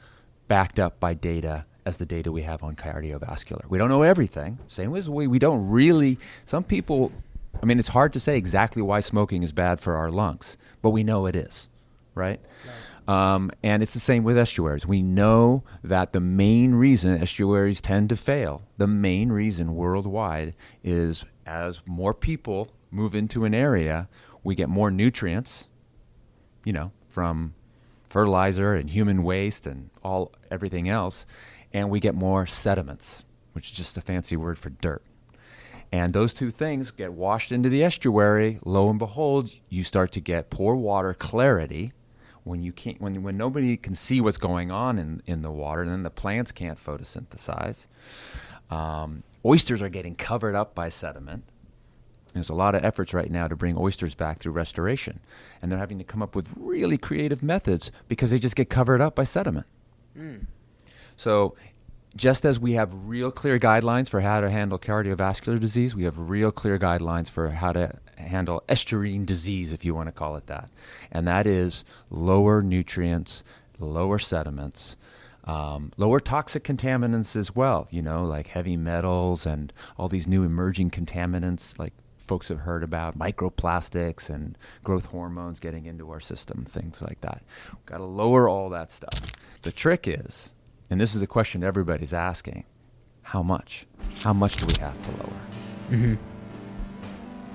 backed up by data as the data we have on cardiovascular. We don't know everything. Same as we don't really, some people, it's hard to say exactly why smoking is bad for our lungs, but we know it is, right? And it's the same with estuaries. We know that the main reason estuaries tend to fail, the main reason worldwide is as more people move into an area, we get more nutrients, from fertilizer and human waste and everything else, and we get more sediments, which is just a fancy word for dirt. And those two things get washed into the estuary. Lo and behold, you start to get poor water clarity. When nobody can see what's going on in the water, then the plants can't photosynthesize. Oysters are getting covered up by sediment. There's a lot of efforts right now to bring oysters back through restoration. And they're having to come up with really creative methods because they just get covered up by sediment. So just as we have real clear guidelines for how to handle cardiovascular disease, we have real clear guidelines for how to handle estuarine disease, if you want to call it that. And that is lower nutrients, lower sediments, lower toxic contaminants as well, like heavy metals and all these new emerging contaminants like folks have heard about, microplastics and growth hormones getting into our system, things like that. We've got to lower all that stuff. The trick is, and this is the question everybody's asking, how much? How much do we have to lower? Mm-hmm.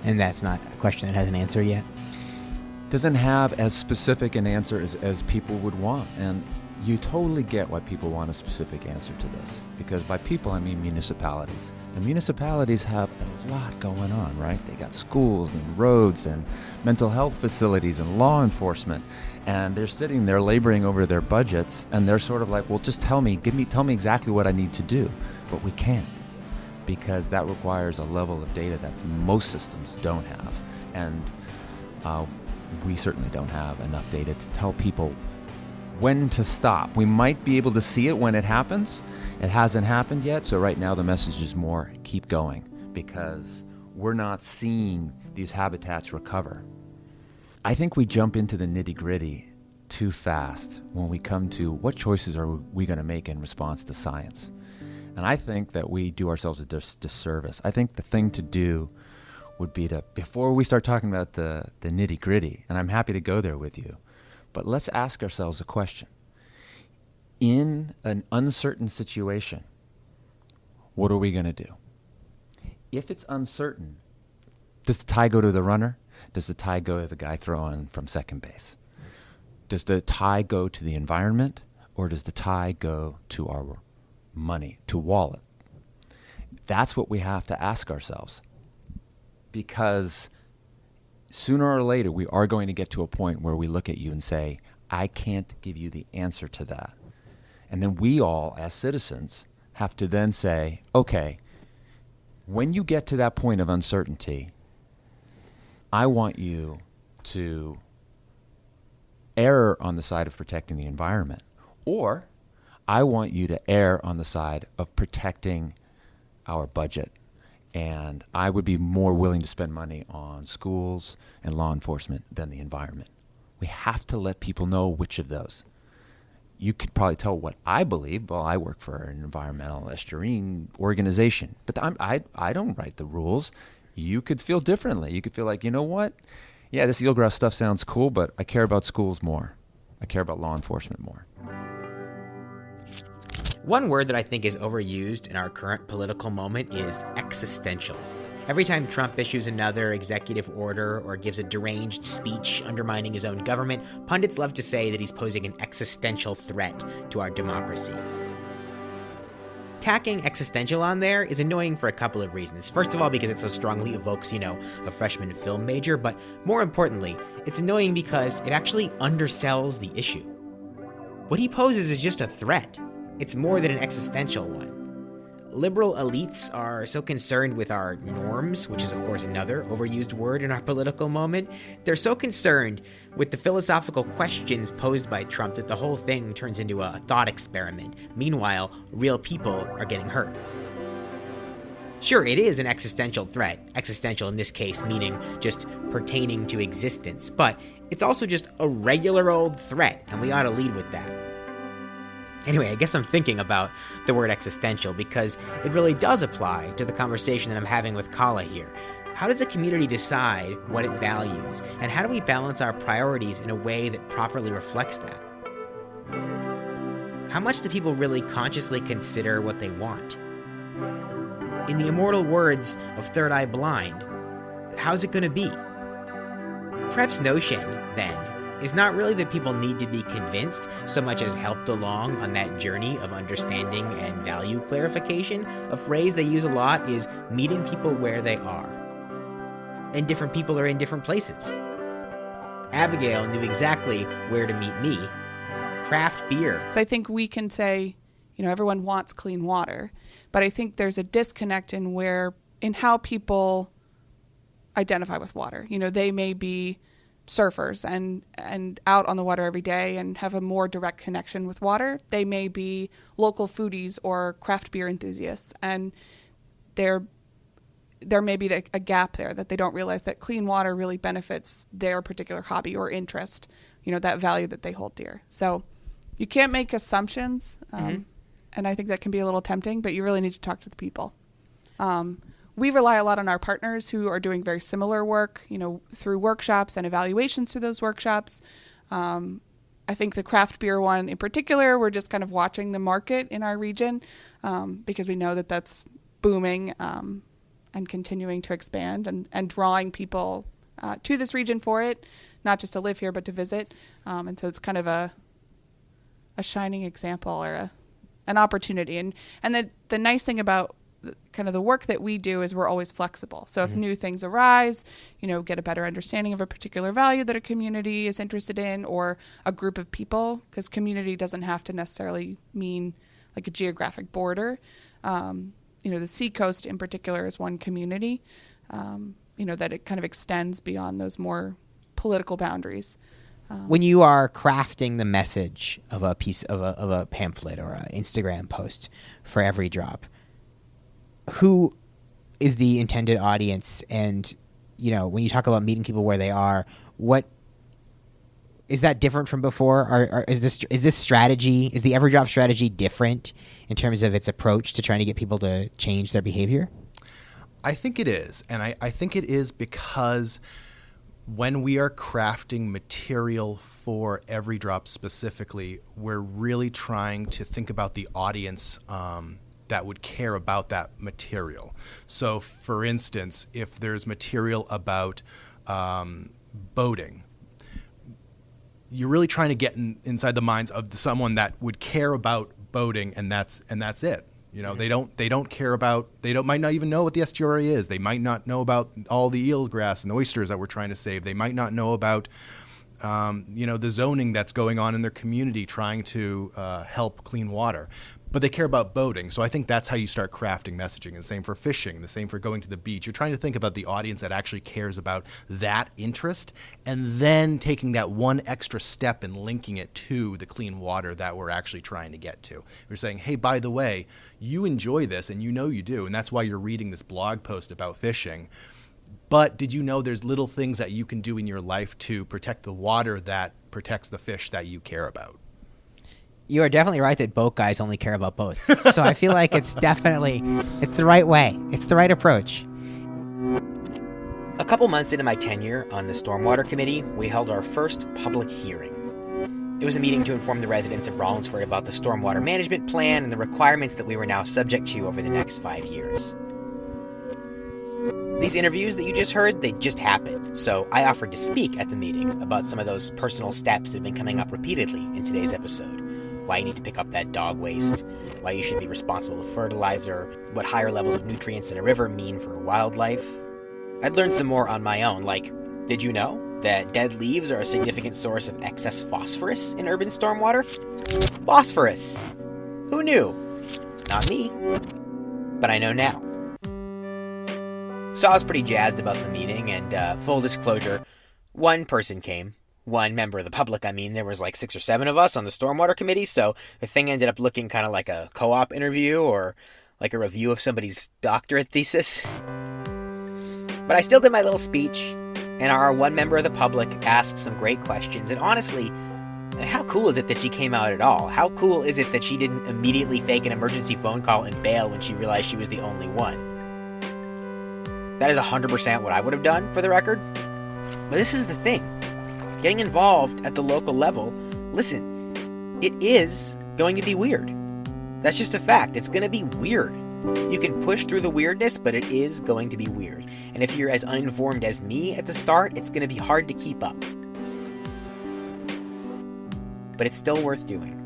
And that's not a question that has an answer yet? Doesn't have as specific an answer as people would want. And you totally get why people want a specific answer to this. Because by people, I mean municipalities. And municipalities have a lot going on, right? They got schools and roads and mental health facilities and law enforcement. And they're sitting there laboring over their budgets, and they're sort of like, well, just tell me exactly what I need to do. But we can't, because that requires a level of data that most systems don't have. And we certainly don't have enough data to tell people when to stop. We might be able to see it when it happens. It hasn't happened yet, so right now the message is more keep going, because we're not seeing these habitats recover. I think we jump into the nitty-gritty too fast when we come to what choices are we going to make in response to science. And I think that we do ourselves a disservice. I think the thing to do would be to, before we start talking about the nitty-gritty, and I'm happy to go there with you, but let's ask ourselves a question. In an uncertain situation, what are we going to do? If it's uncertain, does the tie go to the runner? Does the tie go to the guy throwing from second base? Does the tie go to the environment, or does the tie go to our money, to wallet? That's what we have to ask ourselves. Because sooner or later, we are going to get to a point where we look at you and say, I can't give you the answer to that. And then we all, as citizens, have to then say, okay, when you get to that point of uncertainty, I want you to err on the side of protecting the environment, or I want you to err on the side of protecting our budget. And I would be more willing to spend money on schools and law enforcement than the environment. We have to let people know which of those. You could probably tell what I believe. Well, I work for an environmental estuarine organization, but I don't write the rules. You could feel differently. You could feel like, you know what? Yeah, this eelgrass stuff sounds cool, but I care about schools more. I care about law enforcement more. One word that I think is overused in our current political moment is existential. Every time Trump issues another executive order or gives a deranged speech undermining his own government, pundits love to say that he's posing an existential threat to our democracy. tacking existential on there is annoying for a couple of reasons. First of all, because it so strongly evokes, a freshman film major, but more importantly, it's annoying because it actually undersells the issue. What he poses is just a threat. It's more than an existential one. Liberal elites are so concerned with our norms, which is of course another overused word in our political moment. They're so concerned with the philosophical questions posed by Trump that the whole thing turns into a thought experiment. Meanwhile, real people are getting hurt. Sure, it is an existential threat, existential in this case meaning just pertaining to existence, but it's also just a regular old threat, and we ought to lead with that. Anyway, I guess I'm thinking about the word existential because it really does apply to the conversation that I'm having with Kalle here. How does a community decide what it values, and how do we balance our priorities in a way that properly reflects that? How much do people really consciously consider what they want? In the immortal words of Third Eye Blind, how's it going to be? Prep's notion, then, is not really that people need to be convinced so much as helped along on that journey of understanding and value clarification. A phrase they use a lot is meeting people where they are. And different people are in different places. Abigail knew exactly where to meet me. Craft beer. So I think we can say, everyone wants clean water, but I think there's a disconnect in how people identify with water. They may be surfers and out on the water every day and have a more direct connection with water. They may be local foodies or craft beer enthusiasts, and there may be a gap there that they don't realize that clean water really benefits their particular hobby or interest, that value that they hold dear. So you can't make assumptions, and I think that can be a little tempting, but you really need to talk to the people. We rely a lot on our partners who are doing very similar work, through workshops and evaluations through those workshops. I think the craft beer one in particular, we're just kind of watching the market in our region because we know that that's booming and continuing to expand and drawing people to this region for it, not just to live here, but to visit. And so it's kind of a shining example or an opportunity. And the nice thing about kind of the work that we do is we're always flexible. So if new things arise, get a better understanding of a particular value that a community is interested in or a group of people, because community doesn't have to necessarily mean like a geographic border. The Seacoast in particular is one community, that it kind of extends beyond those more political boundaries. When you are crafting the message of a piece of a pamphlet or an Instagram post for every drop, who is the intended audience? And, when you talk about meeting people where they are, what is that different from before? Or is this strategy, is the Everdrop strategy different in terms of its approach to trying to get people to change their behavior? I think it is. And I think it is because when we are crafting material for Everdrop specifically, we're really trying to think about the audience that would care about that material. So, for instance, if there's material about boating, you're really trying to get inside the minds of someone that would care about boating, and that's it. They don't care about, might not even know what the estuary is. They might not know about all the eelgrass and the oysters that we're trying to save. They might not know about the zoning that's going on in their community trying to help clean water. But they care about boating. So I think that's how you start crafting messaging. And the same for fishing, the same for going to the beach. You're trying to think about the audience that actually cares about that interest, and then taking that one extra step and linking it to the clean water that we're actually trying to get to. We're saying, hey, by the way, you enjoy this, and you do, and that's why you're reading this blog post about fishing. But did you know there's little things that you can do in your life to protect the water that protects the fish that you care about? You are definitely right that boat guys only care about boats. So I feel like it's the right way. It's the right approach. A couple months into my tenure on the Stormwater Committee, we held our first public hearing. It was a meeting to inform the residents of Rollinsford about the stormwater management plan and the requirements that we were now subject to over the next 5 years. These interviews that you just heard, they just happened, so I offered to speak at the meeting about some of those personal steps that have been coming up repeatedly in today's episode. why you need to pick up that dog waste, why you should be responsible with fertilizer, what higher levels of nutrients in a river mean for wildlife. I'd learned some more on my own, like, did you know that dead leaves are a significant source of excess phosphorus in urban stormwater? Phosphorus! Who knew? Not me. But I know now. So I was pretty jazzed about the meeting, and full disclosure, one person came. One member of the public, I mean. There was like 6 or 7 of us on the stormwater committee, so the thing ended up looking kind of like a co-op interview or like a review of somebody's doctorate thesis. But I still did my little speech, and our one member of the public asked some great questions, and honestly, how cool is it that she came out at all? How cool is it that she didn't immediately fake an emergency phone call and bail when she realized she was the only one? That is 100% what I would have done, for the record. But this is the thing. Getting involved at the local level, listen, it is going to be weird. That's just a fact. It's going to be weird. You can push through the weirdness, but it is going to be weird. And if you're as uninformed as me at the start, it's going to be hard to keep up. But it's still worth doing.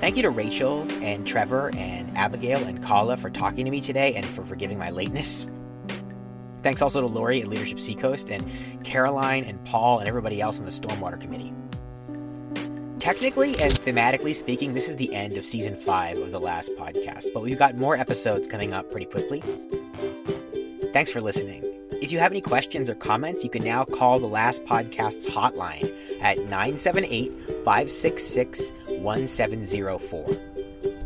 Thank you to Rachel and Trevor and Abigail and Kalle for talking to me today and for forgiving my lateness. Thanks also to Lori at Leadership Seacoast and Caroline and Paul and everybody else on the Stormwater Committee. Technically and thematically speaking, this is the end of Season 5 of the last podcast, but we've got more episodes coming up pretty quickly. Thanks for listening. If you have any questions or comments, you can now call the Last Podcast's hotline at 978-566-1704.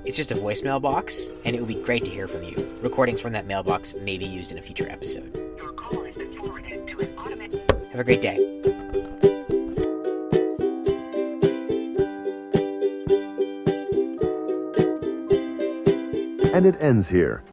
It's just a voicemail box, and it would be great to hear from you. Recordings from that mailbox may be used in a future episode. Your call has been forwarded to an automated... Have a great day. And it ends here.